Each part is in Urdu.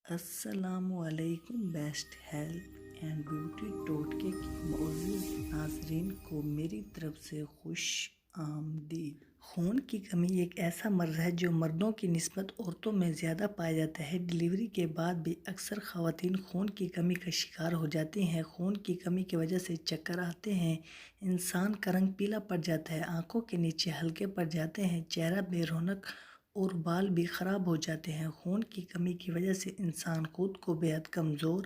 السلام علیکم بیسٹ ہیلتھ اینڈ بیوٹی ٹوٹکے کی معزز ناظرین کو میری طرف سے خوش آمدید۔ خون کی کمی ایک ایسا مرض ہے جو مردوں کی نسبت عورتوں میں زیادہ پایا جاتا ہے۔ ڈلیوری کے بعد بھی اکثر خواتین خون کی کمی کا شکار ہو جاتی ہیں۔ خون کی کمی کی وجہ سے چکر آتے ہیں، انسان کا رنگ پیلا پڑ جاتا ہے، آنکھوں کے نیچے ہلکے پڑ جاتے ہیں، چہرہ بے رونق اور بال بھی خراب ہو جاتے ہیں۔ خون کی کمی کی وجہ سے انسان خود کو بے حد کمزور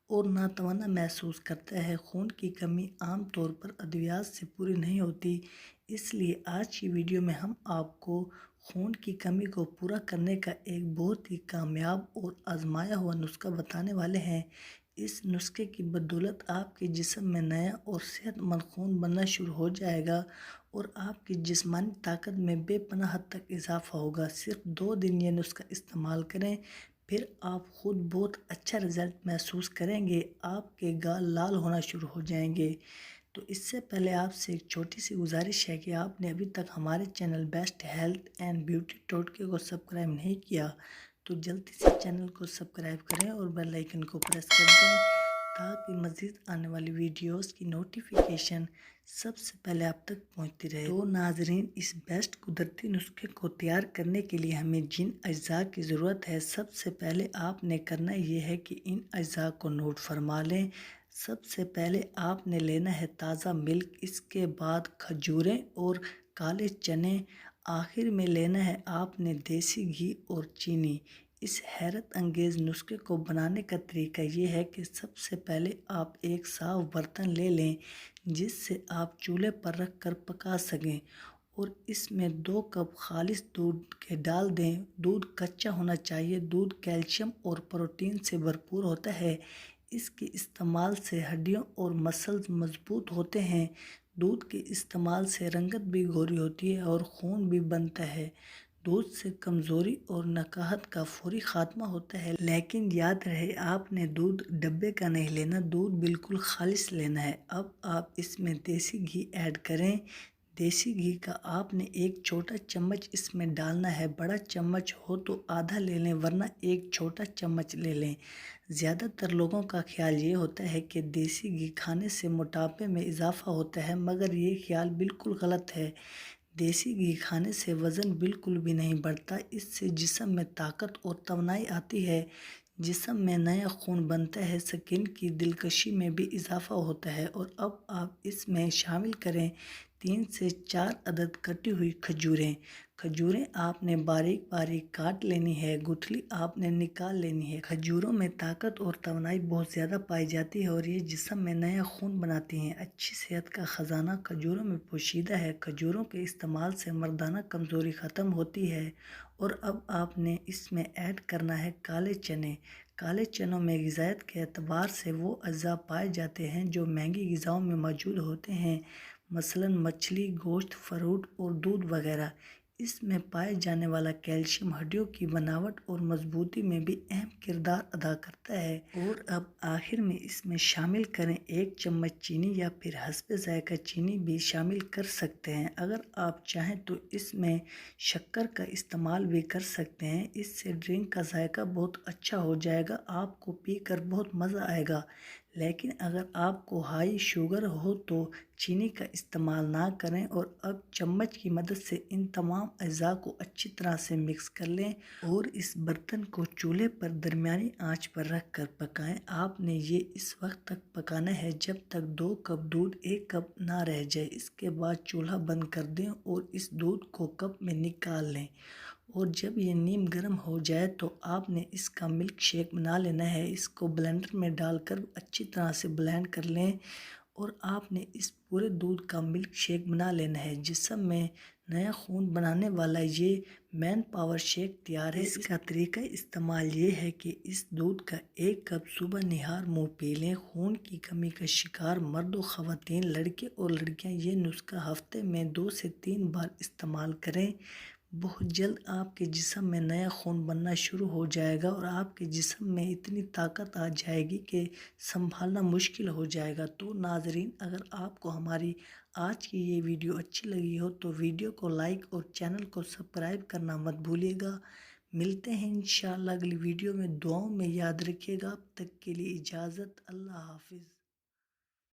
اور ناتوانا محسوس کرتا ہے۔ خون کی کمی عام طور پر ادویات سے پوری نہیں ہوتی، اس لیے آج کی ویڈیو میں ہم آپ کو خون کی کمی کو پورا کرنے کا ایک بہت ہی کامیاب اور آزمایا ہوا نسخہ بتانے والے ہیں۔ اس نسخے کی بدولت آپ کے جسم میں نیا اور صحت مند خون بننا شروع ہو جائے گا اور آپ کی جسمانی طاقت میں بے پناہ حد تک اضافہ ہوگا۔ صرف 2 دن یہ نسخہ استعمال کریں، پھر آپ خود بہت اچھا رزلٹ محسوس کریں گے۔ آپ کے گال لال ہونا شروع ہو جائیں گے۔ تو اس سے پہلے آپ سے ایک چھوٹی سی گزارش ہے کہ آپ نے ابھی تک ہمارے channel best health and beauty ٹوٹکے کو سبسکرائب نہیں کیا تو جلدی سے چینل کو سبسکرائب کریں اور بیل آئیکن کو پریس کر دیں تاکہ مزید آنے والی ویڈیوز کی نوٹیفیکیشن سب سے پہلے آپ تک پہنچتی رہے۔ تو ناظرین، اس بیسٹ قدرتی نسخے کو تیار کرنے کے لیے ہمیں جن اجزاء کی ضرورت ہے، سب سے پہلے آپ نے کرنا یہ ہے کہ ان اجزاء کو نوٹ فرما لیں۔ سب سے پہلے آپ نے لینا ہے تازہ ملک، اس کے بعد کھجوریں اور کالے چنے، آخر میں لینا ہے آپ نے دیسی گھی اور چینی۔ اس حیرت انگیز نسخے کو بنانے کا طریقہ یہ ہے کہ سب سے پہلے آپ ایک صاف برتن لے لیں جس سے آپ چولہے پر رکھ کر پکا سکیں اور اس میں 2 کپ خالص دودھ کے ڈال دیں۔ دودھ کچا ہونا چاہیے۔ دودھ کیلشیم اور پروٹین سے بھرپور ہوتا ہے، اس کے استعمال سے ہڈیوں اور مسلز مضبوط ہوتے ہیں۔ دودھ کے استعمال سے رنگت بھی گوری ہوتی ہے اور خون بھی بنتا ہے۔ دودھ سے کمزوری اور نکاہت کا فوری خاتمہ ہوتا ہے، لیکن یاد رہے آپ نے دودھ ڈبے کا نہیں لینا، دودھ بالکل خالص لینا ہے۔ اب آپ اس میں دیسی گھی ایڈ کریں۔ دیسی گھی کا آپ نے ایک چھوٹا چمچ اس میں ڈالنا ہے۔ بڑا چمچ ہو تو آدھا لے لیں ورنہ ایک چھوٹا چمچ لے لیں۔ زیادہ تر لوگوں کا خیال یہ ہوتا ہے کہ دیسی گھی کھانے سے موٹاپے میں اضافہ ہوتا ہے، مگر یہ خیال بالکل غلط ہے۔ دیسی گھی کھانے سے وزن بالکل بھی نہیں بڑھتا، اس سے جسم میں طاقت اور توانائی آتی ہے، جسم میں نیا خون بنتا ہے، سکن کی دلکشی میں بھی اضافہ ہوتا ہے۔ اور اب آپ اس میں شامل کریں 3 سے 4 عدد کٹی ہوئی کھجوریں۔ کھجوریں آپ نے باریک باریک کاٹ لینی ہے، گٹھلی آپ نے نکال لینی ہے۔ کھجوروں میں طاقت اور توانائی بہت زیادہ پائی جاتی ہے اور یہ جسم میں نیا خون بناتی ہیں۔ اچھی صحت کا خزانہ کھجوروں میں پوشیدہ ہے۔ کھجوروں کے استعمال سے مردانہ کمزوری ختم ہوتی ہے۔ اور اب آپ نے اس میں ایڈ کرنا ہے کالے چنے۔ کالے چنوں میں غذائیت کے اعتبار سے وہ اجزاء پائے جاتے ہیں جو مہنگی غذاؤں میں موجود ہوتے ہیں، مثلاً مچھلی، گوشت، فروٹ اور دودھ وغیرہ۔ اس میں پائے جانے والا کیلشیم ہڈیوں کی بناوٹ اور مضبوطی میں بھی اہم کردار ادا کرتا ہے۔ اور اب آخر میں اس میں شامل کریں 1 چمچ چینی یا پھر حسب ذائقہ چینی بھی شامل کر سکتے ہیں۔ اگر آپ چاہیں تو اس میں شکر کا استعمال بھی کر سکتے ہیں، اس سے ڈرنک کا ذائقہ بہت اچھا ہو جائے گا، آپ کو پی کر بہت مزہ آئے گا۔ لیکن اگر آپ کو ہائی شوگر ہو تو چینی کا استعمال نہ کریں۔ اور اب چمچ کی مدد سے ان تمام اجزاء کو اچھی طرح سے مکس کر لیں اور اس برتن کو چولہے پر درمیانی آنچ پر رکھ کر پکائیں۔ آپ نے یہ اس وقت تک پکانا ہے جب تک 2 کپ دودھ 1 کپ نہ رہ جائے۔ اس کے بعد چولہا بند کر دیں اور اس دودھ کو کپ میں نکال لیں اور جب یہ نیم گرم ہو جائے تو آپ نے اس کا ملک شیک بنا لینا ہے۔ اس کو بلینڈر میں ڈال کر اچھی طرح سے بلینڈ کر لیں اور آپ نے اس پورے دودھ کا ملک شیک بنا لینا ہے۔ جسم میں نیا خون بنانے والا یہ مین پاور شیک تیار ہے۔ اس کا طریقہ استعمال یہ ہے کہ اس دودھ کا 1 کپ صبح نہار منہ پی لیں۔ خون کی کمی کا شکار مرد و خواتین، لڑکے اور لڑکیاں یہ نسخہ ہفتے میں 2 سے 3 بار استعمال کریں۔ بہت جلد آپ کے جسم میں نیا خون بننا شروع ہو جائے گا اور آپ کے جسم میں اتنی طاقت آ جائے گی کہ سنبھالنا مشکل ہو جائے گا۔ تو ناظرین، اگر آپ کو ہماری آج کی یہ ویڈیو اچھی لگی ہو تو ویڈیو کو لائک اور چینل کو سبسکرائب کرنا مت بھولیے گا۔ ملتے ہیں انشاءاللہ اگلی ویڈیو میں، دعاؤں میں یاد رکھیے گا، اب تک کے لیے اجازت، اللہ حافظ۔